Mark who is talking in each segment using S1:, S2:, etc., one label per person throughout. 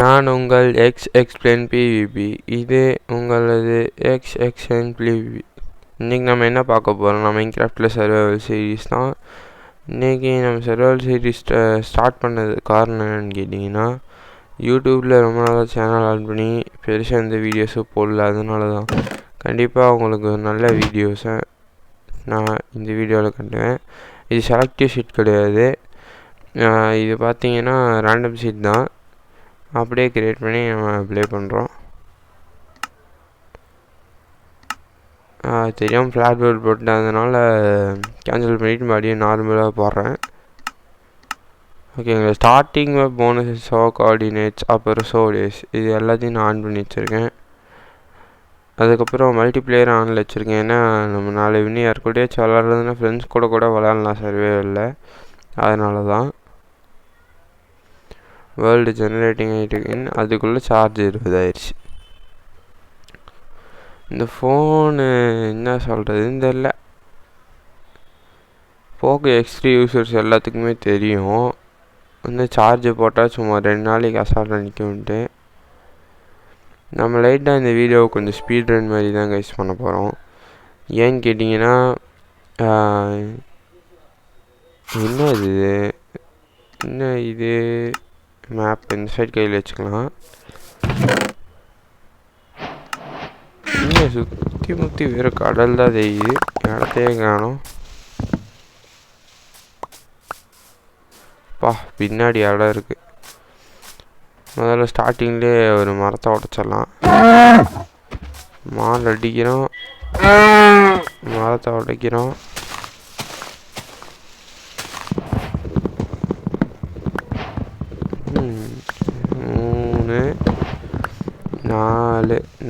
S1: நான் உங்கள் X explain PVP. இது உங்களது எக்ஸ் எக்ஸ்பிளைன் பிவிபி. இன்றைக்கி நம்ம என்ன பார்க்க போகிறோம்? நம்ம மைன்கிராஃப்டில் சர்வைவல் சீரீஸ் தான். இன்றைக்கி நம்ம சர்வைவல் சீரீஸ் ஸ்டார்ட் பண்ணது காரணம் என்னென்னு கேட்டிங்கன்னா, யூடியூப்பில் ரொம்ப நாளாக சேனல் ஆன் பண்ணி பெருசாக எந்த வீடியோஸும் போடல. அதனால தான் கண்டிப்பாக உங்களுக்கு நல்ல வீடியோஸை நான் இந்த வீடியோவில் கண்டுவேன். இது செலக்டிவ் ஷீட் கிடையாது. இது பார்த்தீங்கன்னா ரேண்டம் ஷீட் தான். அப்படியே க்ரியேட் பண்ணி நம்ம ப்ளே பண்ணுறோம். தெரியாமல் ஃப்ளாட் போர்ட் போட்டேன், அதனால் கேன்சல் பண்ணிவிட்டு மறுபடியும் நார்மலாக போடுறேன். ஓகேங்களா. ஸ்டார்டிங் போனஸ், ஷோ கோஆர்டினேட்ஸ், அப்புறம் ஷோ டேஸ், இது எல்லாத்தையும் நான் ஆன் பண்ணி வச்சுருக்கேன். அதுக்கப்புறம் மல்டிப்ளேயர் ஆனில் வச்சுருக்கேன். ஏன்னா நம்ம நாளை இன்னும் யாருக்கூடயாச்சும் விளாட்றதுன்னா ஃப்ரெண்ட்ஸ் கூட விளாட்லாம் சர்வேவில். அதனால தான் வேர்ல்டு ஜெனரேட்டிங் ஆகிட்டுருக்குன்னு அதுக்குள்ளே சார்ஜ் 20 ஆயிடுச்சு. இந்த ஃபோனு என்ன சொல்கிறதுன்னு தெரில. போக்கோ எக்ஸ்3 யூசர்ஸ் எல்லாத்துக்குமே தெரியும், வந்து சார்ஜ் போட்டால் சும்மா 2 நாளைக்கு அசால்ட்டாக நிற்கும்ன்ட்டு. நம்ம லைட்டாக இந்த வீடியோவை கொஞ்சம் ஸ்பீட் ரன் மாதிரி தான் கைஸ் பண்ண போகிறோம். ஏன்னு கேட்டிங்கன்னா, என்ன இது மேப் இந்த சைட் கையில் வச்சுக்கலாம். இன்னும் சுற்றி வேறு கடல் தான் தெரியுது, இடத்தையே காணும். பின்னாடி இடம் இருக்குது. முதல்ல ஸ்டார்டிங்லேயே ஒரு மரத்தை உடைச்சிடலாம். மால் அடிக்கிறோம், மரத்தை உடைக்கிறோம்.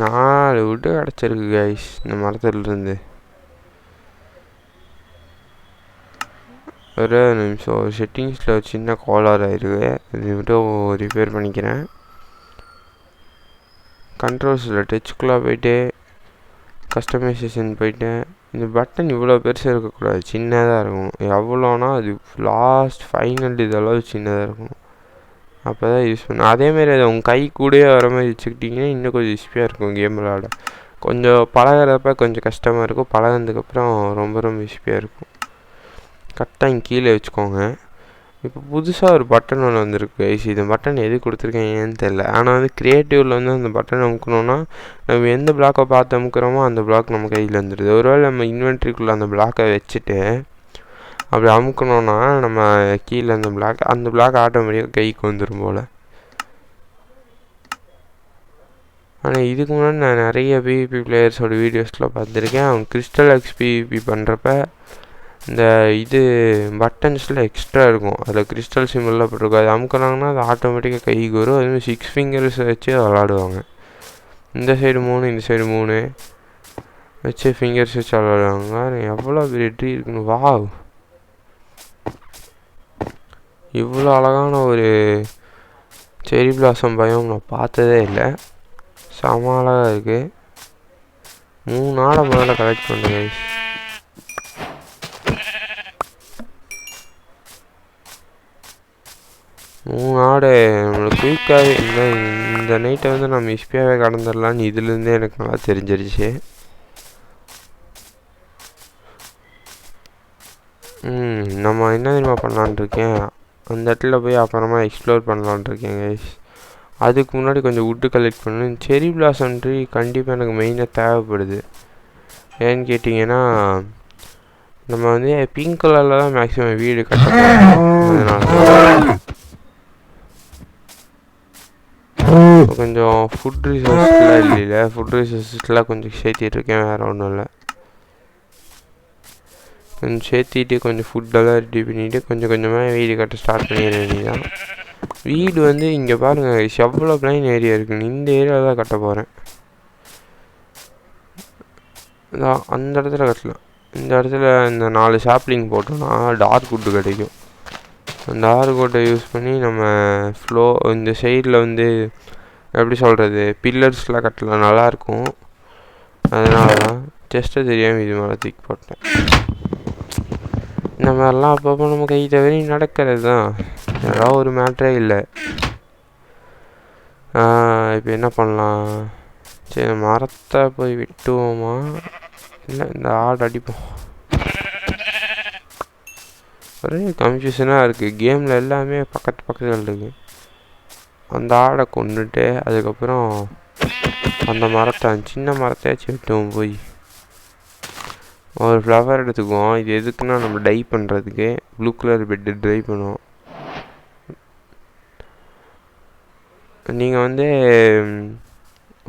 S1: நாலு விட்டு கிடச்சிருக்கு கைஸ் இந்த மரத்துலேருந்து. ஒரு நிமிஷம், செட்டிங்ஸில் ஒரு சின்ன கோளாறு ஆகிருக்கு, இது மட்டும் ரிப்பேர் பண்ணிக்கிறேன். கண்ட்ரோல்ஸில் டச்சுக்குள்ளே போய்ட்டு கஸ்டமைசேஷன் போய்ட்டு, இந்த பட்டன் இவ்வளோ பெருசாக இருக்கக்கூடாது, சின்னதாக இருக்கும். எவ்வளோனா அது லாஸ்ட் ஃபைனல் இதளவு சின்னதாக இருக்கும். அப்போ தான் யூஸ் பண்ணணும். அதேமாரி அதை உங்கள் கை கூடயே வர மாதிரி வச்சுக்கிட்டிங்கன்னா இன்னும் கொஞ்சம் ஈஸியாக இருக்கும் கேம் விளாட. கொஞ்சம் பழகிறப்ப கொஞ்சம் கஷ்டமாக இருக்கும், பழகினதுக்கப்புறம் ரொம்ப ஈஸியாக இருக்கும். கரெக்டாக இங்கே கீழே வச்சுக்கோங்க. இப்போ புதுசாக ஒரு பட்டன் ஒன்று வந்திருக்கு ஐசி. இந்த பட்டன் எது கொடுத்துருக்கேன்னு தெரில. ஆனால் வந்து க்ரியேட்டிவில் வந்து அந்த பட்டன் அமுக்கணுன்னா நம்ம எந்த பிளாக்கை பார்த்து அமுக்கிறோமோ அந்த பிளாக் நம்ம கையில் வந்துடுது. ஒருவேளை நம்ம இன்வென்ட்ரிக்குள்ளே அந்த பிளாக்கை வச்சுட்டு அப்படி அமுக்கணுன்னா நம்ம கீழே அந்த பிளாக் ஆட்டோமேட்டிக்காக கைக்கு வந்துடும் போல். ஆனால் இதுக்கு முன்னாடி நான் நிறைய பிவிபி பிளேயர்ஸோட வீடியோஸ்லாம் பார்த்துருக்கேன். அவங்க கிறிஸ்டல் எக்ஸ் பிவிபி பண்ணுறப்ப இந்த பட்டன்ஸில் எக்ஸ்ட்ரா இருக்கும், அதில் கிறிஸ்டல் சிம்பிள்லாம் போட்டிருக்கும். அது அமுக்கினாங்கன்னா அது ஆட்டோமேட்டிக்காக கைக்கு வரும். அதுமாதிரி 6 ஃபிங்கர்ஸ் வச்சு விளாடுவாங்க. இந்த சைடு 3 இந்த சைடு 3 வச்சு ஃபிங்கர்ஸ் வச்சு விளாடுவாங்க. எவ்வளோ பெரிய ட்ரீ இருக்குன்னு. வாவ், இவ்வளோ அழகான ஒரு செரி பிளாசம் பயம் நான் பார்த்ததே இல்லை. செம அழகாக இருக்குது. 3 ஆடை முதல்ல கலெக்ட் பண்ணுங்க. 3 ஆடு நம்மளுக்கு குயிக்காகவே இந்த நைட்டை வந்து நம்ம இஸ்பியாகவே கடந்துடலான்னு இதுலேருந்தே எனக்கு நல்லா தெரிஞ்சிருச்சு. நம்ம என்ன தெரியுமா பண்ணலான் இருக்கேன், அந்த இடத்துல போய் அப்புறமா எக்ஸ்ப்ளோர் பண்ணலான் இருக்கேன் கைஸ். அதுக்கு முன்னாடி கொஞ்சம் வுட்டு கலெக்ட் பண்ணணும். செரி பிளாசம் ட்ரீ கண்டிப்பாக எனக்கு மெயினாக தேவைப்படுது. ஏன்னு கேட்டிங்கன்னா, நம்ம வந்து பிங்க் கலரில் தான் மேக்ஸிமம் வீடு கட்டணும். அதனால கொஞ்சம் ஃபுட் ரிசோர்ஸ்லாம் இல்லைல்ல, ஃபுட் ரிசோர்ஸஸ்லாம் கொஞ்சம் சேர்த்திட்ருக்கேன், வேறு ஒன்றும் இல்லை. கொஞ்சம் சேர்த்திட்டு கொஞ்சம் ஃபுட்டெல்லாம் ரெடி பண்ணிவிட்டு கொஞ்சம் கொஞ்சமாக வீடு கட்ட ஸ்டார்ட் பண்ணிட வேண்டியதான். வீடு வந்து இங்கே பாருங்கள் எவ்வளோ பிளைன் ஏரியா இருக்குன்னு. இந்த ஏரியாவில் தான் கட்ட போகிறேன். அந்த இடத்துல கட்டலாம். இந்த இடத்துல இந்த 4 சாப்ளிங் போட்டோன்னா டார்க் வுட்டு கிடைக்கும். அந்த டார்க் வுட்டை யூஸ் பண்ணி நம்ம இந்த சைடில் வந்து எப்படி சொல்கிறது, பில்லர்ஸ்லாம் கட்டலாம், நல்லாயிருக்கும். அதனால தான் ஜஸ்ட்டு தெரியாமல் இது மேலே தூக்கி போட்டேன். இந்த மாதிரிலாம் அப்பப்போ நம்ம கை தவறி நடக்கிறது தான், ஏதாவது ஒரு மேட்ரே இல்லை. இப்போ என்ன பண்ணலாம்? சரி, மரத்தை போய் வெட்டுவோமா, இல்லை இந்த ஆடு அடிப்போம்? ஒரே கன்ஃபியூஷனாக இருக்குது. கேமில் எல்லாமே பக்கத்து பக்கத்தில் இருக்குது. அந்த ஆடை கொண்டுட்டு அதுக்கப்புறம் அந்த மரத்தை, சின்ன மரத்தையாச்சும் வெட்டுவோம். போய் ஒரு ஃப்ளவர் எடுத்துக்குவோம். இது எதுக்குன்னா நம்ம டை பண்ணுறதுக்கு. ப்ளூ கலர் பெட்டு ட்ரை பண்ணுவோம். நீங்கள் வந்து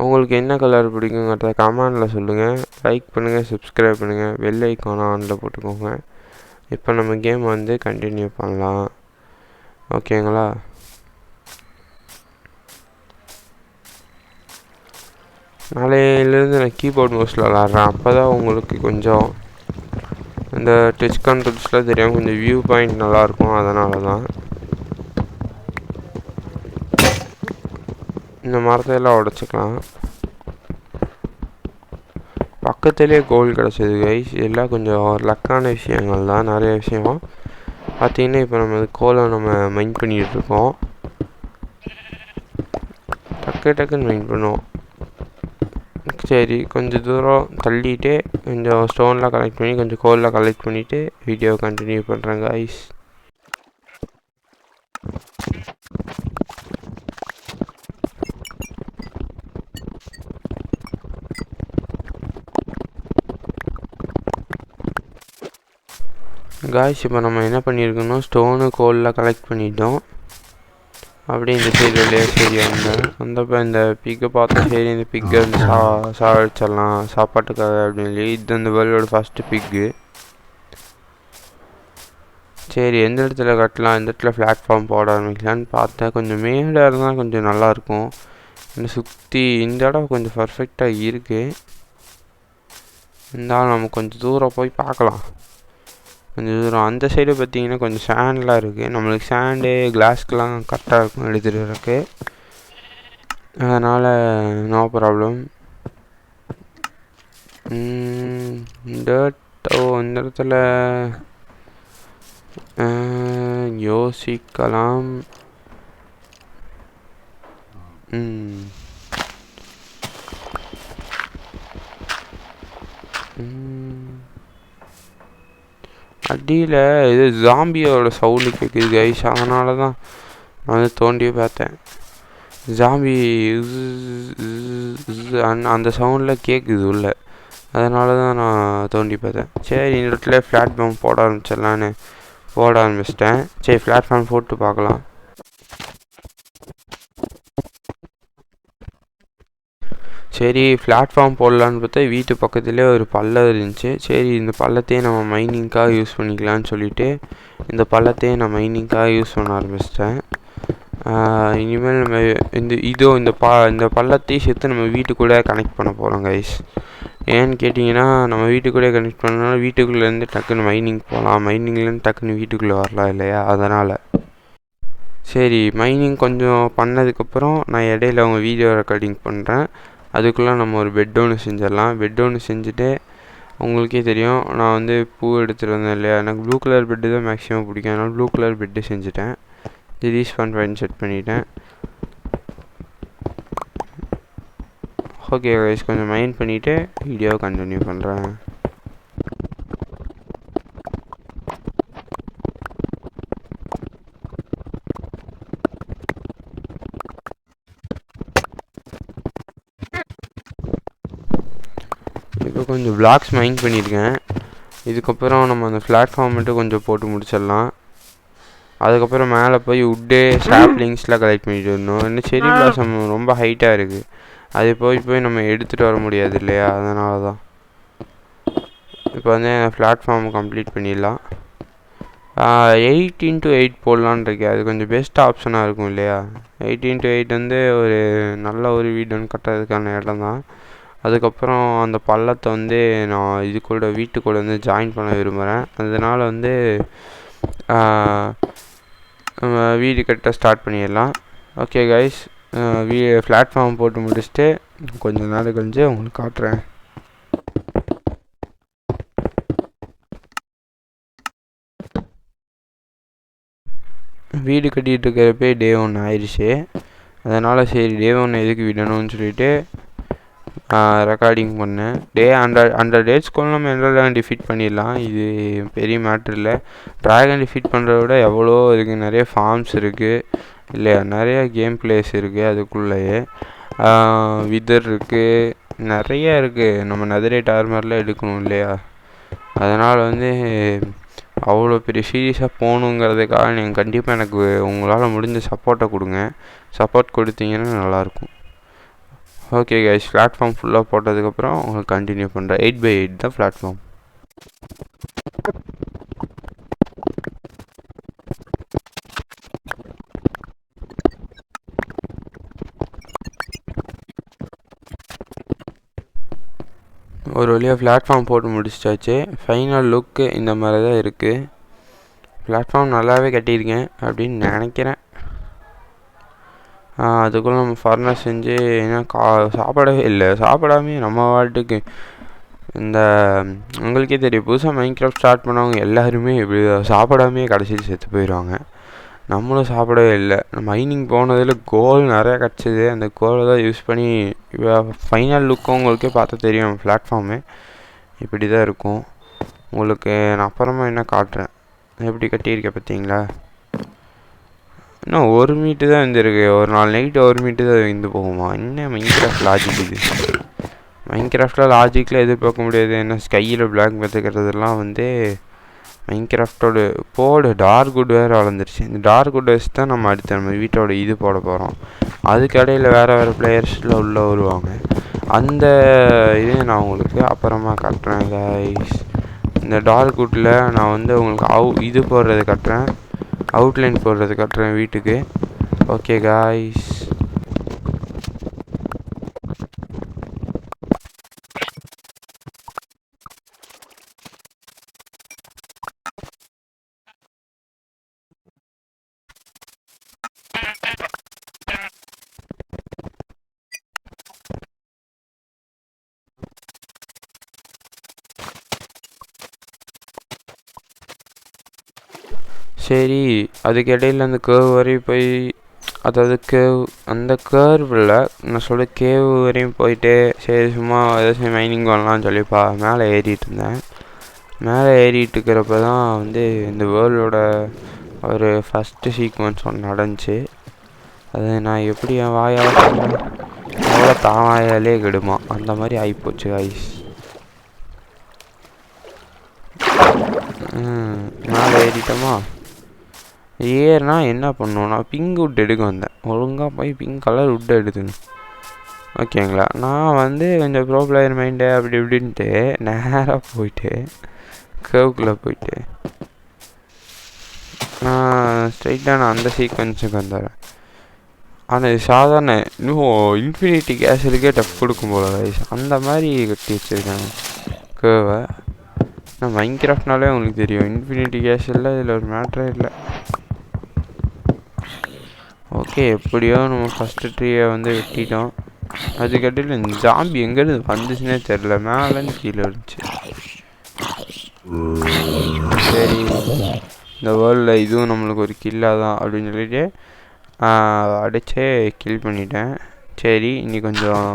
S1: உங்களுக்கு என்ன கலர் பிடிக்குங்கிறத கமெண்டில் சொல்லுங்கள். லைக் பண்ணுங்கள், சப்ஸ்கிரைப் பண்ணுங்கள், பெல் ஐக்கானை ஆனில் போட்டுக்கோங்க. இப்போ நம்ம கேம் வந்து கண்டினியூ பண்ணலாம். ஓகேங்களா? நாளையிலேருந்து நான் கீபோர்ட் மவுஸில் விளாட்றேன். அப்போ தான் உங்களுக்கு கொஞ்சம் இந்த டச் கண்ட்ரோல்ஸ்லாம் தெரியும், கொஞ்சம் வியூ பாயிண்ட் நல்லாயிருக்கும். அதனால தான் இந்த மரத்தையெல்லாம் உடச்சிக்கலாம். பக்கத்துலேயே கோல் கிடச்சிது கைஸ். எல்லாம் கொஞ்சம் லக்கான விஷயங்கள் தான். நிறைய விஷயம் பார்த்திங்கன்னா இப்போ நம்ம கோலை நம்ம மைண்ட் பண்ணிகிட்ருக்கோம். டக்குன்னு மைண்ட் பண்ணுவோம். சரி, கொஞ்சம் தூரம் தள்ளிட்டு கொஞ்சம் ஸ்டோன்லாம் கலெக்ட் பண்ணி கொஞ்சம் கோல்லாம் கலெக்ட் பண்ணிவிட்டு வீடியோ கண்டினியூ பண்ணுறேன் கைஸ். காய்ஸ், இப்போ நம்ம என்ன பண்ணியிருக்கோம், ஸ்டோனு கோல்லாம் கலெக்ட் பண்ணிட்டோம். அப்படியே இந்த சைடு வழியாக சரி வந்தப்போ இந்த பிக்கை பார்த்து, சரி இந்த பிக்கை வந்து சாவடிச்சிடலாம் சாப்பாட்டுக்காக அப்படின்னு சொல்லி. இது இந்த வேர்ல்டோட ஃபஸ்ட்டு பிக்கு. சரி, எந்த இடத்துல கட்டலாம், எந்த இடத்துல பிளாட்ஃபார்ம் போட ஆரம்பிக்கலான்னு பார்த்தேன். கொஞ்சம் மேடாக இருந்தால் கொஞ்சம் நல்லாயிருக்கும். இன்னும் சுற்றி இந்த இடம் கொஞ்சம் பர்ஃபெக்டாக இருக்குது. இருந்தாலும் நம்ம கொஞ்சம் தூரம் போய் பார்க்கலாம். கொஞ்சம் தூரம் அந்த சைடு பார்த்திங்கன்னா கொஞ்சம் சேண்ட்லாம் இருக்குது. நம்மளுக்கு சேண்டு கிளாஸ்க்கெலாம் கரெக்டாக இருக்கும் எடுத்துகிட்டு வரக்கு. அதனால் நோ ப்ராப்ளம். இந்த இடத்துல யோசிக்கலாம். அடியில் இது ஜாம்பியோட சவுண்டு கேட்குது கைஸ். அதனால தான் நான் வந்து தோண்டியே பார்த்தேன். ஜாம்பி அந்த சவுண்டில் கேட்குது உள்ள. அதனால தான் நான் தோண்டி பார்த்தேன். சரி, இந்த இடத்துல பிளாட்ஃபார்ம் போட ஆரம்பிச்சிடலான்னு போட ஆரம்பிச்சிட்டேன். சரி, பிளாட்ஃபார்ம் போட்டு பார்க்கலாம். சரி, பிளாட்ஃபார்ம் போடலான்னு பார்த்தா வீட்டு பக்கத்துலேயே ஒரு பள்ளம் இருந்துச்சு. சரி, இந்த பள்ளத்தையே நம்ம மைனிங்காக யூஸ் பண்ணிக்கலான்னு சொல்லிவிட்டு இந்த பள்ளத்தையே நான் மைனிங்காக யூஸ் பண்ண ஆரம்பிச்சிட்டேன். இனிமேல் நம்ம இந்த பள்ளத்தையும் சேர்த்து நம்ம வீட்டுக்குள்ளே கனெக்ட் பண்ண போகிறோம் கைஸ். ஏன்னு கேட்டிங்கன்னா, நம்ம வீட்டுக்குள்ளே கனெக்ட் பண்ணோம்னா வீட்டுக்குள்ளேருந்து டக்குன்னு மைனிங் போகலாம், மைனிங்லேருந்து டக்குன்னு வீட்டுக்குள்ளே வரலாம் இல்லையா? அதனால் சரி, மைனிங் கொஞ்சம் பண்ணதுக்கப்புறம் நான் இடையில அவங்க வீடியோ ரெக்கார்டிங் பண்ணுறேன். அதுக்குள்ளே நம்ம ஒரு பெட் ஒன்று செஞ்சிடலாம். பெட் ஒன்று செஞ்சுட்டு உங்களுக்கே தெரியும், நான் வந்து பூ எடுத்துகிட்டு வந்தேன் இல்லையா? எனக்கு ப்ளூ கலர் பெட்டு தான் மேக்ஸிமம் பிடிக்கும். அதனால் ப்ளூ கலர் பெட்டு செஞ்சுட்டேன். ரீஸ்பான் பாயிண்ட் செட் பண்ணிட்டேன். ஓகே கைஸ், கொஞ்சம் மைண்ட் பண்ணிவிட்டு வீடியோவை கண்டினியூ பண்ணுறேன். இப்போ கொஞ்சம் பிளாக்ஸ் மைண்ட் பண்ணியிருக்கேன். இதுக்கப்புறம் நம்ம அந்த பிளாட்ஃபார்ம் மட்டும் கொஞ்சம் போட்டு முடிச்சிடலாம். அதுக்கப்புறம் மேலே போய் உட்டு சாப்லிங்ஸ்லாம் கலெக்ட் பண்ணிட்டு வரணும். இன்னும் செரி பிளாசம் ரொம்ப ஹைட்டாக இருக்குது. அது போய் நம்ம எடுத்துகிட்டு வர முடியாது இல்லையா? அதனால தான் இப்போ வந்து பிளாட்ஃபார்ம் கம்ப்ளீட் பண்ணிடலாம். 8x8 போடலான் இருக்கேன். அது கொஞ்சம் பெஸ்ட் ஆப்ஷனாக இருக்கும் இல்லையா? 8x8 வந்து ஒரு நல்ல ஒரு வீடு ஒன்று கட்டுறதுக்கான இடம் தான். அதுக்கப்புறம் அந்த பள்ளத்தை வந்து நான் வீட்டுக்கூட வந்து ஜாயின் பண்ண விரும்புகிறேன். அதனால் வந்து வீடு கட்ட ஸ்டார்ட் பண்ணிடலாம். ஓகே கைஸ், பிளாட்ஃபார்ம் போட்டு முடிச்சுட்டு கொஞ்சம் நாள் கழிஞ்சு உங்களுக்கு காட்டுறேன். வீடு கட்டிகிட்டு இருக்கிறப்பே டே 1 ஆயிடுச்சு. அதனால் சரி டே 1 எதுக்கு விடணும்னு சொல்லிட்டு ரெக்கார்டிங் பண்ணேன். அந்த டேட்ஸ்குள்ள நம்ம எல்லாம் டிஃபீட் பண்ணிடலாம். இது பெரிய மேட்ரு இல்லை. ட்ராகன் டிஃபீட் பண்ணுறத விட எவ்வளோ இருக்குது, நிறைய ஃபார்ம்ஸ் இருக்குது இல்லையா, நிறைய கேம் பிளேஸ் இருக்குது அதுக்குள்ளேயே. விதர் இருக்குது, நிறைய இருக்குது. நம்ம நெதரைட் ஆர்மர்லாம் எடுக்கணும் இல்லையா. அதனால் அவ்வளோ பெரிய சீரியஸாக போகணுங்கிறதுக்காக நீங்கள் கண்டிப்பாக எனக்கு உங்களால் முடிஞ்ச சப்போர்ட்டை கொடுங்க. சப்போர்ட் கொடுத்தீங்கன்னா நல்லாயிருக்கும். ஓகே கைஸ், பிளாட்ஃபார்ம் ஃபுல்லாக போட்டதுக்கப்புறம் உங்களுக்கு கண்டினியூ பண்ணுறேன். 8x8 தான் பிளாட்ஃபார்ம். ஒரு வழியாக பிளாட்ஃபார்ம் போட்டு முடிச்சிட்டாச்சு. ஃபைனல் லுக்கு இந்த மாதிரி தான் இருக்குது. பிளாட்ஃபார்ம் நல்லாவே கட்டியிருக்கேன் அப்படின்னு நினைக்கிறேன். அதுக்குள்ளே நம்ம ஃபர்னஸ் செஞ்சு ஏன்னா சாப்பிடவே இல்லை. சாப்பிடாமே நம்ம வாட்டுக்கு உங்களுக்கே தெரியும், புதுசாக மைன்கிராஃப்ட் ஸ்டார்ட் பண்ணவங்க எல்லாருமே இப்படி சாப்பிடாமே கடைசியில் செத்து போயிடுவாங்க. நம்மளும் சாப்பிடவே இல்லை. மைனிங் போனதில் கோல் நிறையா கிடச்சிது. அந்த கோலை தான் யூஸ் பண்ணி ஃபைனல் லுக்கும் உங்களுக்கே பார்த்தா தெரியும். பிளாட்ஃபார்மு இப்படி தான் இருக்கும். உங்களுக்கு நான் அப்புறமா என்ன காட்டுறேன், எப்படி கட்டியிருக்கேன் பார்த்தீங்களா. இன்னும் 1 மீட்டு தான் இருந்திருக்கு. ஒரு நாள் நைட்டு 1 மீட்டு தான் இருந்து போகுமா? என்ன மைன்கிராஃப்ட் லாஜிக் இது. மைன்கிராஃப்டில் லாஜிக்கில் எதிர்பார்க்க முடியாது. என்ன ஸ்கையில் பிளாக் பார்த்துக்கிறதுலாம் மைன்கிராஃப்டோட போடு டார்க்வுட் வேறு வளர்ந்துருச்சு. இந்த டார்க்வுட் வச்சு தான் நம்ம அடுத்த நம்ம வீட்டோட இது போட போகிறோம். அதுக்கு இடையில் வேறு பிளேயர்ஸில் உள்ளே வருவாங்க. அந்த இதே நான் உங்களுக்கு அப்புறமா காட்டுறேன் கைஸ். இந்த டார்க்வுட்டில் நான் உங்களுக்கு இது போடுறது காட்டுறேன், அவுட்லைன் போடுறது காட்டுறேன் வீட்டுக்கு. ஓகே காய்ஸ், சரி அதுக்கு இடையில் அந்த கேர்வ் வரையும் போய், அதாவது அந்த கேர்வில் நான் சொல்ல கேவ் வரையும் போயிட்டு சரி சும்மா ஏதாச்சும் மைனிங் பண்ணலான்னு சொல்லிப்பா மேலே ஏறிட்டு இருந்தேன். மேலே ஏறிட்டு இருக்கிறப்ப தான் இந்த வேர்ல்டோட ஒரு ஃபஸ்ட்டு சீக்வன்ஸ் ஒன்று நடந்துச்சு. அது நான் எப்படி என் வாயால் அவ்வளோ தாவாயாலே கெடுமா அந்த மாதிரி ஆகிப்போச்சு ஐஸ். மேலே ஏறிட்டோமா. ஏறுனா என்ன பண்ணணும்னா பிங்க் வுட் எடுக்க வந்தேன். ஒழுங்காக போய் பிங்க் கலர் வுட்டை எடுத்துங்க ஓகேங்களா. நான் கொஞ்சம் ப்ரோ பிளேயர் மைண்டு அப்படி இப்படின்ட்டு நேராக போயிட்டு கேவுக்குள்ளே போயிட்டு ஸ்ட்ரைட்டாக நான் அந்த சீக்வன்ஸுக்கு வந்துடுறேன். ஆனால் இது சாதாரண இன்னும் இன்ஃபினிட்டி கேஸுக்கே டஃப் கொடுக்கும் போல அந்த மாதிரி கட்டி வச்சுருக்காங்க கேவை. நான் மைன்கிராஃப்ட்னாலே உங்களுக்கு தெரியும், இன்ஃபினிட்டி கேஸ் இல்லை, இதில் ஒரு மேட்ரே இல்லை. ஓகே, எப்படியோ நம்ம ஃபஸ்ட்டு ட்ரீயை வெட்டிட்டோம். அதுக்கட்டில் இந்த ஜாம்பி எங்கேருந்து வந்துச்சுன்னே தெரில, மேலேருந்து கீழே இருந்துச்சு. சரி இந்த வேர்ல்டில் இதுவும் நம்மளுக்கு ஒரு கில்லாக தான் அப்படின்னு சொல்லிட்டு அடிச்சே கில் பண்ணிட்டேன். சரி இனி கொஞ்சம்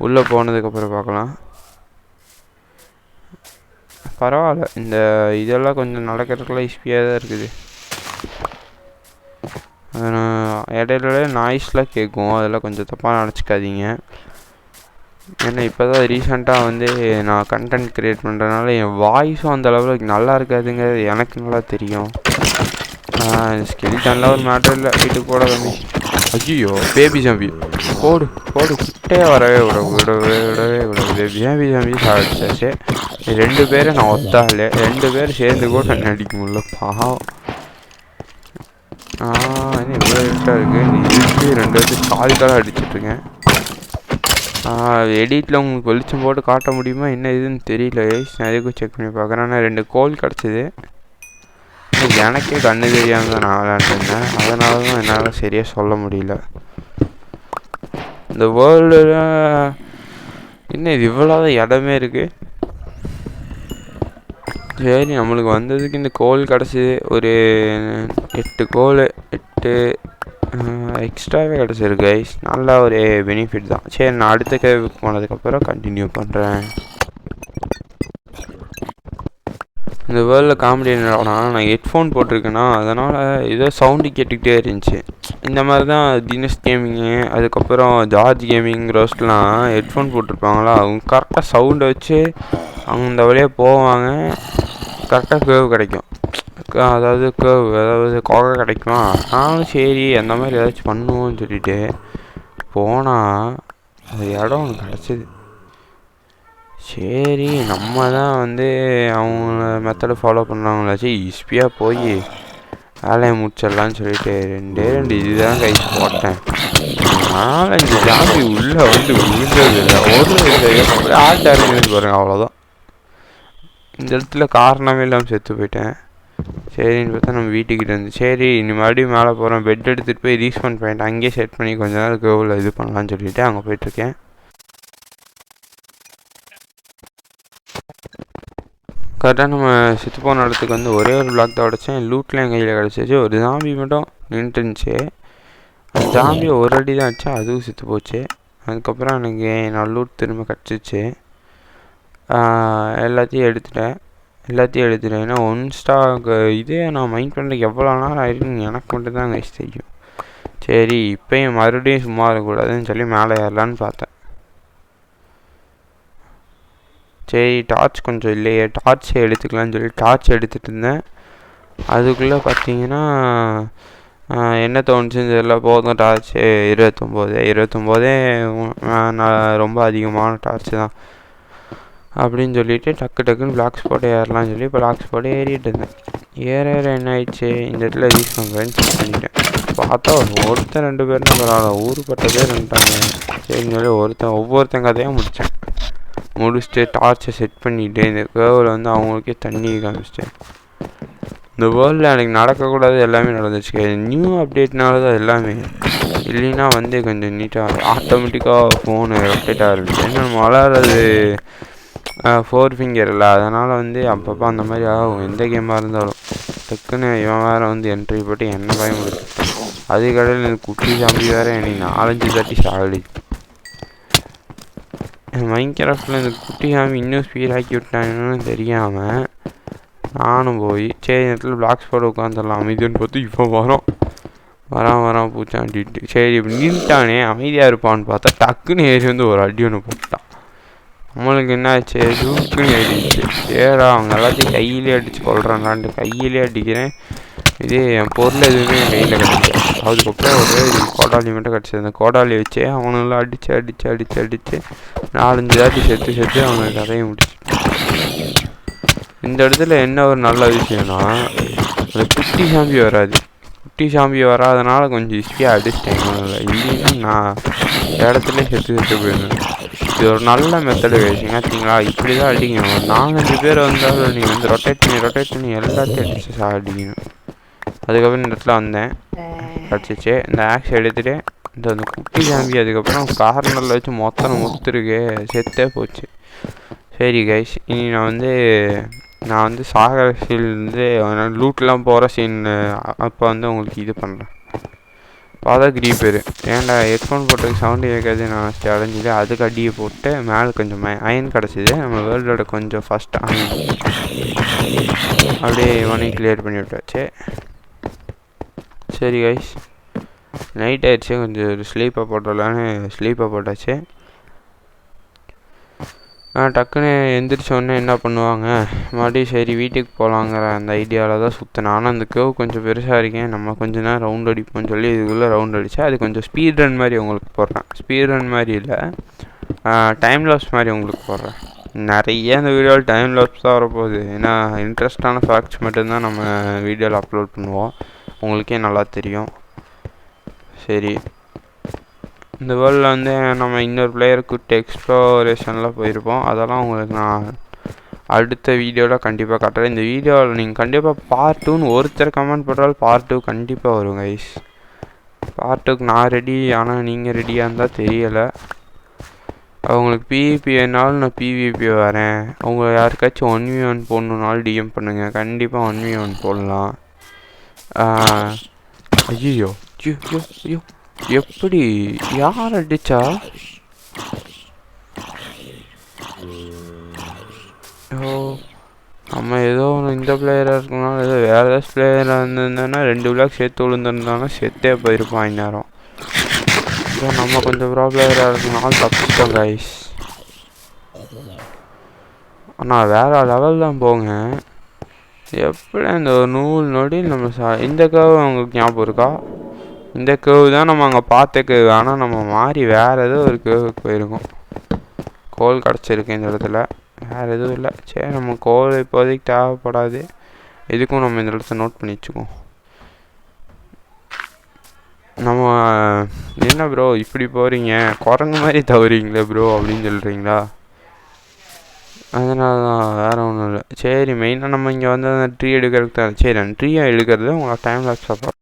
S1: உள்ளே போனதுக்கப்புறம் பார்க்கலாம். பரவாயில்ல, இந்த இதெல்லாம் கொஞ்சம் நடக்கிறதுக்குலாம் ஈஸியாக தான் இருக்குது. இடையில நாய்ஸ்லாம் கேட்கும், அதெல்லாம் கொஞ்சம் தப்பாக நினச்சிக்காதீங்க. ஏன்னா இப்போ தான் ரீசெண்டாக நான் கண்டென்ட் க்ரியேட் பண்ணுறதுனால என் வாய்ஸும் அந்த அளவில் நல்லா இருக்காதுங்கிறது எனக்கு நல்லா தெரியும். ஸ்கெலிட்டன்லாம் ஒரு மேட்டர் இல்லை, வீட்டுக்கு போட தம்பி. ஐயோ பேபி ஜாம்பி, போடு போடு, கிட்டே வரவே விடவே பேபி ஜாம்பி சாப்பிடுச்சாச்சு. 2 பேரை நான் ஒத்தாலே 2 பேர் சேர்ந்து கூட நடிக்க முடியல பாவம். என்ன இவ்வளோ இருட்டாக இருக்குது. 2 பேருக்கு கால் அடிச்சிட்ருக்கேன். எடிட்டில் உங்களுக்கு வெளிச்சம் போட்டு காட்ட முடியுமா என்ன இதுன்னு தெரியல. நான் எதுக்கும் செக் பண்ணி பார்க்குறேன். ஆனால் 2 கோல் கிடச்சிது. எனக்கே கண்ணு தெரியாமல் தான் நான் விளையாண்டுருந்தேன், அதனால தான் என்னால் சரியாக சொல்ல முடியல. இந்த வேர்ல்டில் இன்னும் இது இவ்வளோ இடமே இருக்குது. சரி நம்மளுக்கு வந்ததுக்கு இந்த கோல் கிடச்சிது ஒரு 8 கோல் 8 எக்ஸ்ட்ராவே கிடச்சிருக்கு கைஸ். நல்ல ஒரு பெனிஃபிட் தான். சரி நான் அடுத்த கேவுக்கு போனதுக்கப்புறம் கண்டினியூ பண்ணுறேன். இந்த வேர்ல்டில் காமெடி என்னன்னா நான் ஹெட்ஃபோன் போட்டிருக்கேன்னா அதனால் ஏதோ சவுண்டு கேட்டுக்கிட்டே இருந்துச்சு. இந்த மாதிரி தான் தினேஷ் கேமிங்கு அதுக்கப்புறம் ஜார்ஜ் கேமிங் ரோஸ்ட்லாம் ஹெட்ஃபோன் போட்டிருப்பாங்களா, அவங்க கரெக்டாக சவுண்டை வச்சு அவங்க இந்த வழியாக போவாங்க. கரெக்டாக கேர்வ் கிடைக்கும், அதாவது கோகை கிடைக்குமா. நானும் சரி அந்த மாதிரி ஏதாச்சும் பண்ணுவோன்னு சொல்லிட்டு போனால் அது இடம் ஒன்று கிடச்சிது. சரி நம்ம தான் வந்து அவங்க மெத்தடை ஃபாலோ பண்ணுறாங்களாச்சு ஈஸியாக போய் வேலையை முடிச்சிடலான்னு சொல்லிட்டு 2 இதுதான் கை போட்டேன். அதனால் இந்த ஜாம்பி உள்ளே வந்து விழுந்தது இல்லை. எப்படி ஆட்ட இறங்குது பாருங்க, அவ்வளோதான். இந்த இடத்துல காரணமே இல்லாமல் செத்து போயிட்டேன். சரின்னு பார்த்தா நம்ம வீட்டுக்கிட்ட இருந்து சரி இனி மறுபடியும் மேலே போகிறோம். பெட் எடுத்துகிட்டு போய் ரீஸ்பாண்ட் பாயிண்ட் அங்கேயே செட் பண்ணி கொஞ்ச நேரம் கோவில் இது பண்ணலான்னு சொல்லிட்டு அங்கே போயிட்டுருக்கேன். கரெக்டாக நம்ம செத்து போன இடத்துக்கு வந்து ஒரே ஒரு பிளாக் தான் உடச்சேன். லூட்டில் என் கையில் கிடச்சிச்சு. ஒரு ஜாம்பி மட்டும் நின்றுருந்துச்சு. அந்த ஜாம்பியை ஒரு அடி தான் வச்சா அதுவும் செத்து போச்சு. அதுக்கப்புறம் எனக்கு நான் லூட் திரும்ப கிடச்சிச்சு. எல்லாத்தையும் எடுத்துட்டேன். ஏன்னா இதே நான் மைண்ட் பண்ணுறதுக்கு எவ்வளோ நேரம் ஆகிருக்குன்னு எனக்கு மட்டும் தான் கைஸ் தெரியும். சரி இப்போயும் மறுபடியும் சும்மா இருக்கக்கூடாதுன்னு சொல்லி மேலே ஏறலான்னு பார்த்தேன். சரி டார்ச் கொஞ்சம் இல்லையே, டார்ச்சை எடுத்துக்கலான்னு சொல்லி டார்ச் எடுத்துகிட்டு இருந்தேன். அதுக்குள்ளே பார்த்தீங்கன்னா என்ன தோணுச்சுன்னு தெரியல, போதும் டார்ச்சு 29 நான் ரொம்ப அதிகமான டார்ச்சு தான் அப்படின்னு சொல்லிவிட்டு டக்குன்னு பிளாக்ஸ் போட்டு ஏறலாம்னு சொல்லி பிளாக்ஸ் போட்டு ஏறிட்டு இருந்தேன். ஏற என்ன ஆயிடுச்சு, இந்த இடத்துல ரீச் பண்ணுறேன்னு செக் பண்ணிட்டேன். பார்த்தா ஒருத்தன் 2 பேர்னா பரவாயில்ல, ஊருப்பட்டதே 2ட்டாங்க. சரின்னு சொல்லி ஒவ்வொருத்தன் கதையாக முடிச்சுட்டு டார்ச்சை செட் பண்ணிவிட்டு இந்த கேர்வில் வந்து அவங்களுக்கே தண்ணி காமிச்சிட்டேன். இந்த வேர்ல்டில் எனக்கு நடக்கக்கூடாது எல்லாமே நடந்துச்சு. நியூ அப்டேட்னால தான் எல்லாமே, இல்லைன்னா வந்து கொஞ்சம் நீட்டாக ஆட்டோமேட்டிக்காக ஃபோனு ரொட்டேட் ஆகிருந்துச்சு. ஏன்னா நம்ம விளாட்றது 4 ஃபிங்கர் இல்லை, அதனால் வந்து அப்பப்போ அந்த மாதிரி ஆகும் எந்த கேமாக இருந்தாலும். டக்குன்னு இவன் வேறு வந்து என்ட்ரி போட்டு என்ன பயமுடுது. அதுக்கடையில் எனக்கு குட்டி சாம்பி வேறு எனக்கு 4-5 தாட்டி சாடிச்சு. மைன்கிராஃப்டில் இந்த குட்டி சாமி இன்னும் ஸ்பீடாக்கி விட்டாங்கன்னு தெரியாமல் நானும் போய் சரி நேரத்தில் பிளாக்ஸ் போட உட்காந்துடலாம் அமைதியான்னு பார்த்து இப்போ வரான் பூச்சாண்டிட்டு. சரி இப்படி நின்ட்டானே அமைதியாக இருப்பான்னு பார்த்தா டக்குன்னு ஏறி வந்து ஒரு அடி ஒன்று போட்டான். நம்மளுக்கு என்ன ஆச்சு, தூக்குன்னு ஏறிடுச்சு. ஏடா அவங்க எல்லாத்தையும் கையிலே அடித்து கொள்றான்டான்ட்டு கையிலே அடிக்கிறேன். இதே என் பொருள் எதுவுமே என் கையில் கிடச்சி. அதுக்கப்புறம் ஒரு கோடாலி மட்டும் கிடச்சிது. அந்த கோடாலி வச்சு அவனெல்லாம் அடித்து 4-5 தாட்டி செத்து அவனை கதையை முடிச்சு. இந்த இடத்துல என்ன ஒரு நல்ல விஷயம்னா அந்த குட்டி சாம்பி வராதனால கொஞ்சம் ஈஸியாக அடிச்சிட்டேன். இல்லைன்னா நான் இடத்துல செத்து போயிருந்தேன். இது ஒரு நல்ல மெத்தடு வச்சுங்க. பார்த்தீங்களா, இப்படி தான் அடிக்கணும். 4-5 பேர் வந்தாலும் நீங்கள் வந்து ரொட்டேட் பண்ணி எல்லாத்தையும் அடிச்சு அடிக்கணும். அதுக்கப்புறம் இந்த இடத்துல வந்தேன், கிடச்சிச்சு. இந்த ஆக்ஸ் எடுத்துகிட்டு அந்த குட்டி சாம்பி அதுக்கப்புறம் கார்னரில் வச்சு மொத்தருக்கு செத்தே போச்சு. சரி கைஸ், இனி நான் வந்து சாகர சீன்லேருந்து லூட்லாம் போகிற சீன் அப்போ வந்து உங்களுக்கு இது பண்ணுறேன். பார்த்தா கிரீப்பர் ஏன்டா ஹெட்ஃபோன் போட்டதுக்கு சவுண்டு கேட்காது நான் அடைஞ்சிது. அதுக்கு அடியை போட்டு மேலே கொஞ்சம் அயன் கிடச்சிது. நம்ம வேர்ல்டோட கொஞ்சம் ஃபஸ்ட் அயன் அப்படியே இவனையும் கிளியர் பண்ணி விட்டாச்சு. சரி கைஸ், நைட் ஆயிடுச்சு, கொஞ்சம் ஒரு ஸ்லீப்பை போட்டாச்சு. டக்குன்னு எந்திரிச்சோடனே என்ன பண்ணுவாங்க, மறுபடியும் சரி வீட்டுக்கு போகலாங்கிற அந்த ஐடியாவில் தான் சுற்றினேன். ஆனால் அந்த கேவ் கொஞ்சம் பெருசாக இருக்கேன், நம்ம கொஞ்சம் நேரம் ரவுண்ட் அடிப்போம்னு சொல்லி இதுக்குள்ளே ரவுண்ட் அடித்தேன். அது கொஞ்சம் ஸ்பீட் ரன் மாதிரி உங்களுக்கு போடுறேன். ஸ்பீட் ரன் மாதிரி இல்லை, டைம் லாப்ஸ் மாதிரி உங்களுக்கு போடுறேன். நிறைய இந்த வீடியோவில் டைம் லாப்ஸ் தான் வரப்போகுது. ஏன்னா இன்ட்ரெஸ்டான ஃபேக்ட்ஸ் மட்டும்தான் நம்ம வீடியோவில் அப்லோட் பண்ணுவோம், உங்களுக்கே நல்லா தெரியும். சரி, இந்த வேர்ல்டில் வந்து நம்ம இன்னொரு பிளேயருக்கு எக்ஸ்ப்ளோரேஷனில் போயிருப்போம். அதெல்லாம் உங்களுக்கு நான் அடுத்த வீடியோவில் கண்டிப்பாக காட்டுறேன். இந்த வீடியோவில் நீங்கள் கண்டிப்பாக பார்ட் 2ன்னு ஒருத்தர் கமெண்ட் போட்டாலும் பார்ட் 2 கண்டிப்பாக வரும் கைஸ். பார்ட் 2க்கு நான் ரெடி, ஆனால் நீங்கள் ரெடியாக இருந்தால் தெரியலை. அவங்களுக்கு பிவிபி வேணாலும் நான் பிவிபி வரேன். அவங்க யாருக்காச்சும் 1v1 போடணுன்னாலும் டிஎம் பண்ணுங்கள். கண்டிப்பாக 1v1 போடலாம். ஐயோ ஐயோ ஐயோ எப்படி யார் அடிச்சா? ஓ நம்ம ஏதோ இந்த பிளேயராக இருக்கனால ஏதோ வேறு ஏதாச்சும் பிளேயராக இருந்திருந்தேன்னா 2 விளாக் சேர்த்து விழுந்திருந்தாங்கன்னா செத்தே போயிருப்பான் இந்நேரம். ஸோ நம்ம கொஞ்சம் ப்ரோ பிளேயராக இருக்கனால தப்பிச்சிட்டோம் கைஸ். ஆனால் வேறு லெவல் தான் போங்க. எப்படி அந்த ஒரு 100 நொடியில் நம்ம இந்த கர்வ் அவங்களுக்கு ஞாபகம் இருக்கா? இந்த கர்வ் தான் நம்ம அங்கே பார்த்த கர்வ். ஆனால் நம்ம மாறி வேறு ஏதோ ஒரு கர்வுக்கு போயிருக்கோம். கோல் கிடச்சிருக்கு இந்த இடத்துல, வேறு எதுவும் இல்லை. சரி நம்ம கோல் இப்போதைக்கு தேவைப்படாது. எதுக்கும் நம்ம இந்த இடத்த நோட் பண்ணி வச்சுக்கோம். நம்ம என்ன ப்ரோ இப்படி போகிறீங்க, குரங்கு மாதிரி தவறீங்களே ப்ரோ அப்படின்னு சொல்கிறீங்களா? அதனால தான், வேறு ஒன்றும் இல்லை. சரி மெயினாக நம்ம இங்கே வந்து அந்த ட்ரீ எடுக்கிறதுக்கு தான். சரி அந்த ட்ரீயை எடுக்கிறது உங்களை டைம் லாப்ஸ் பார்ப்போம்.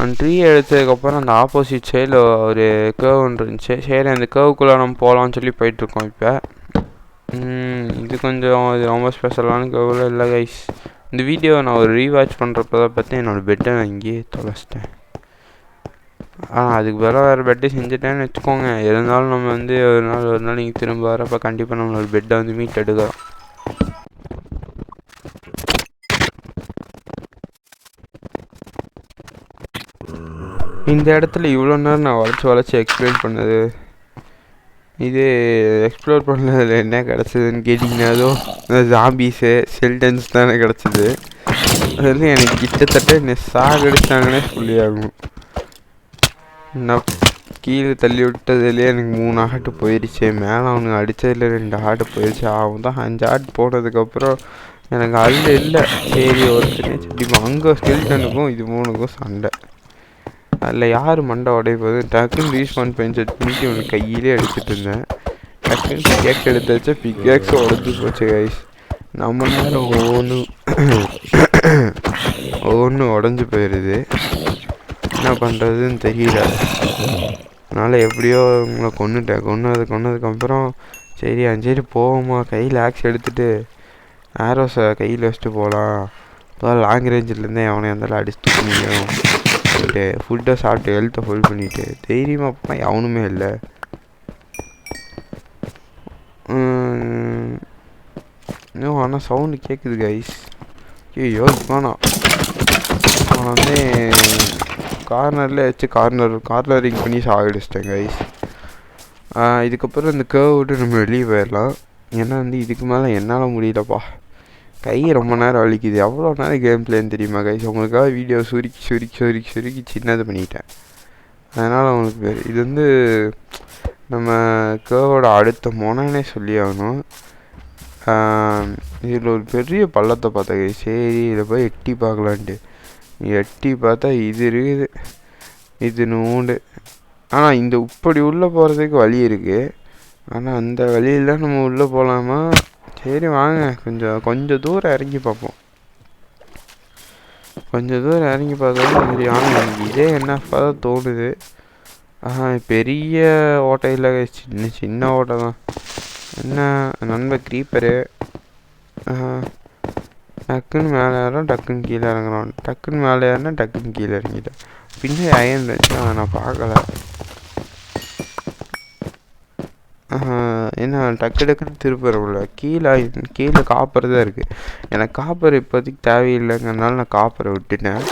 S1: அந்த ட்ரீ எடுத்ததுக்கப்புறம் அந்த ஆப்போசிட் சைடில் ஒரு கேர்வ் ஒன்று இருந்துச்சு. சரி அந்த கேர்வுக்குள்ளே நம்ம போகலான்னு சொல்லி போயிட்டுருக்கோம். இப்போ இது கொஞ்சம் இது ரொம்ப ஸ்பெஷலான கேர்வில் இல்லை கைஸ். இந்த வீடியோவை நான் ஒரு ரீவாட்ச் பண்ணுறப்ப தான் பார்த்து என்னோடய பெட்டை நான் இங்கேயே தொலைச்சிட்டேன். அதுக்கு பதிலாக வேறு பெட்டை செஞ்சுட்டேன்னு வச்சுக்கோங்க. இருந்தாலும் நம்ம வந்து ஒரு நாள் நீங்கள் திரும்ப வரப்போ கண்டிப்பாக நம்மளோட பெட்டை வந்து மீட் எடுக்கிறோம். இந்த இடத்துல இவ்வளோ நேரம் நான் வளைச்சி எக்ஸ்பிளைன் பண்ணது, இது எக்ஸ்ப்ளோர் பண்ணதில் என்ன கிடச்சிதுன்னு கேட்டிங்கன்னா ஏதோ ஜாம்பீஸு செல்டன்ஸ் தானே கிடச்சிது. அதில் எனக்கு கிட்டத்தட்ட என்ன சாகடிச்சாங்கன்னே சொல்லி ஆகணும். நான் கீழே தள்ளி விட்டதுலேயே எனக்கு 3 ஹார்ட்டு போயிடுச்சு. மேலே அவனுக்கு அடித்ததில் 2 ஹார்ட்டு போயிடுச்சு. அவன் தான் 5 ஹார்ட் போனதுக்கப்புறம் எனக்கு அதில் இல்லை. சரி ஒருத்தனே சரி அங்கே ஸ்கெல்டனுக்கும் இது 3க்கும் சண்டை. அதில் யார் மண்டை உடைப்பது டக்குன்னு ரீஸ்பான் பெஞ்சட் பண்ணிட்டு இவனுக்கு கையிலே அடிச்சுட்டு இருந்தேன். டக்குன்னு பிக்கேக்ஸ் எடுத்து வச்சா பிக்கேக்ஸ் உடஞ்சி போச்சு கைஸ். நம்ம நேரம் ஒவ்வொன்று உடஞ்சி போயிடுது. என்ன பண்ணுறதுன்னு தெரியல. அதனால் எப்படியோ உங்களை கொன்னதுக்கப்புறம் சரி போவோமா, கையில் ஆக்ஸ் எடுத்துகிட்டு ஆரோஸை கையில் வச்சுட்டு போகலாம். இப்போ லாங் ரேஞ்சிலேருந்தே அவனை இருந்தாலும் அடிச்சு தூக்க முடியும். ஃபுட்டை சாப்பிட்டு ஹெல்த்தை ஃபுல் பண்ணிவிட்டு தைரியமாக போனால் எவனுமே இல்லை. இன்னும் ஆனால் சவுண்டு கேட்குது கைஸ். ஐயோ வேணாம். நான் வந்து கார்னரில் வச்சு கார்னரிங் பண்ணி சாகடிச்சிட்டேன் கைஸ். இதுக்கப்புறம் இந்த கேர்வ் விட்டு நம்ம வெளியே போயிடலாம். ஏன்னா வந்து இதுக்கு மேலே என்னால் முடியலப்பா. கை ரொம்ப நேரம் வலிக்குது. எவ்வளோ நேரம் கேம் பிளேன்னு தெரியுமா கைஸ்? உங்களுக்காக வீடியோ சுருக்கி சின்னது பண்ணிட்டேன். அதனால் உங்களுக்கு இது வந்து நம்ம கேர்வோட அடுத்த மொனனே சொல்லி ஆகணும். இதில் ஒரு பெரிய பள்ளத்தை பார்த்தா கைஸ். சரி இதை போய் எட்டி பார்க்கலான்ட்டு எட்டி பார்த்தா இது இருக்குது, இது நூண்டு. ஆனால் இந்த இப்படி உள்ளே போகிறதுக்கு வழி இருக்குது. ஆனால் அந்த வழியில் நம்ம உள்ளே போகலாமா? சரி வாங்க கொஞ்சம் தூரம் இறங்கி பார்ப்போம். கொஞ்சம் தூரம் இறங்கி பார்த்தாலும் சரி வாங்க. எனக்கு இதே என்னப்பா தான் தோணுது. பெரிய ஓட்டை இல்லை, சின்ன ஓட்டை தான். என்ன நண்பர் க்ரீப்பரு டக்குன்னு மேலே ஏறோம், டக்குன்னு கீழே இறங்குறோம். டக்குன்னு மேலே ஏறினா டக்குன்னு கீழே இறங்கிட்டேன். பின்னாடி அயன் இருந்துச்சு, நான் பார்க்கல. என்ன டக்குன்னு திருப்பறவில்ல. கீழே காப்பர் தான் இருக்குது. எனக்கு காப்பர் இப்போதைக்கு தேவையில்லைங்கிறனால நான் காப்பரை விட்டுட்டேன்.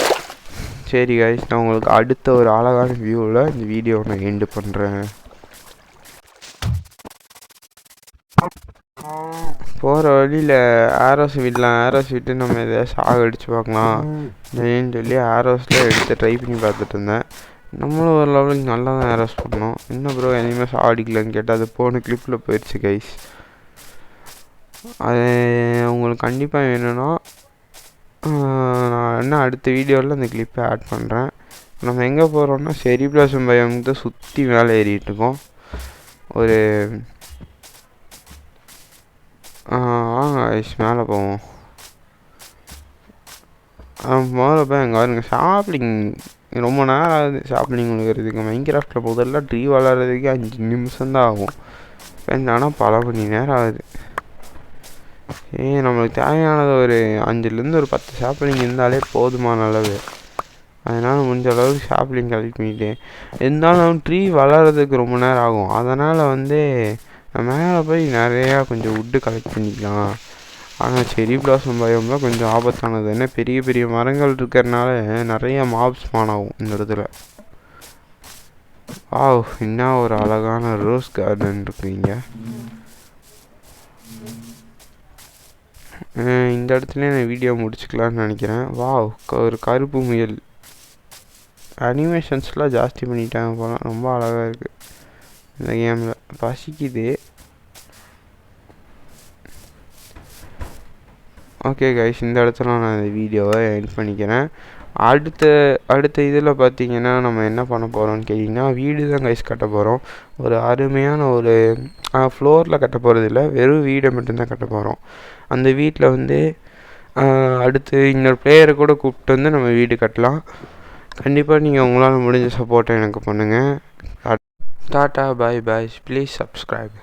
S1: சரி கைஸ், நான் உங்களுக்கு அடுத்த ஒரு அழகான வியூவில் இந்த வீடியோவை நான் எண்டு பண்ணுறேன். போகிற வழியில் ஆரோஸ் விட்டு நம்ம எதாவது சாகடிச்சு பார்க்கலாம் அப்படின்னு சொல்லி ஆரோஸில் எடுத்து ட்ரை பண்ணி பார்த்துட்டு இருந்தேன். நம்மளும் ஒரு லெவலுக்கு நல்லா தான் ஆரோஸ் பண்ணோம். இன்னும் ப்ரோ எதுவுமே சாகடிக்கலன்னு கேட்டால் அது போன கிளிப்பில் போயிடுச்சு கைஸ். அது உங்களுக்கு கண்டிப்பாக வேணும்னா நான் என்ன அடுத்த வீடியோவில் அந்த கிளிப்பை ஆட் பண்ணுறேன். நம்ம எங்கே போகிறோம்னா செரி பிளாசம் பயம் தான் சுற்றி மேலே ஏறிட்டுருக்கோம். ஒரு வாங்க கைஸ் மேலே போவோம். முதல்ல போய் அங்கே பாருங்க ஷாப்லிங் ரொம்ப நேரம் ஆகுது ஷாப்லிங் விழுகிறதுக்கு. மைன்கிராஃப்டில் முதல்ல ட்ரீ வளர்கிறதுக்கு 5 நிமிஷம் தான் ஆகும். ஆனால் பல மணி நேரம் ஆகுது. நம்மளுக்கு தேவையானது ஒரு 5லேருந்து ஒரு 10 ஷாப்லிங் இருந்தாலே போதுமான அளவு. அதனால் முடிஞ்ச அளவுக்கு ஷாப்லிங் கலெக்ட் பண்ணிட்டேன். இருந்தாலும் ட்ரீ வளர்கிறதுக்கு ரொம்ப நேரம் ஆகும். அதனால் மேலே போய் நிறையா கொஞ்சம் வுட்டு கலெக்ட் பண்ணிக்கலாம். ஆனால் செரி பிளாசம் பயோம்லாம் கொஞ்சம் ஆபத்தானது. ஏன்னா பெரிய பெரிய மரங்கள் இருக்கிறதுனால நிறைய மாப்ஸ் ஸ்பான் ஆகும் இந்த இடத்துல. வாவ், என்ன ஒரு அழகான ரோஸ் கார்டன் இருக்குங்க. இந்த இடத்துல நான் வீடியோ முடிச்சுக்கலான்னு நினைக்கிறேன். வாவ், ஒரு கருப்பு முயல். அனிமேஷன்ஸ்லாம் ஜாஸ்தி பண்ணிட்டாங்க போல. ரொம்ப அழகாக இருக்குது இந்த கேமில். பசிக்குது. ஓகே கைஸ், இந்த இடத்துல நான் இந்த வீடியோவை எண்ட் பண்ணிக்கிறேன். அடுத்த இதில் பார்த்தீங்கன்னா நம்ம என்ன பண்ண போகிறோம்னு கேட்டிங்கன்னா, வீடு தான் கைஸ் கட்ட போகிறோம். ஒரு அருமையான ஒரு ஃப்ளோரில் கட்ட போகிறது இல்லை, வெறும் வீடை மட்டும்தான் கட்ட போகிறோம். அந்த வீட்டில் அடுத்து இன்னொரு பிளேயரை கூட கூப்பிட்டு நம்ம வீடு கட்டலாம். கண்டிப்பாக நீங்கள் உங்களால் முடிஞ்ச சப்போர்ட்டை எனக்கு பண்ணுங்கள். Tata, bye bye, please subscribe.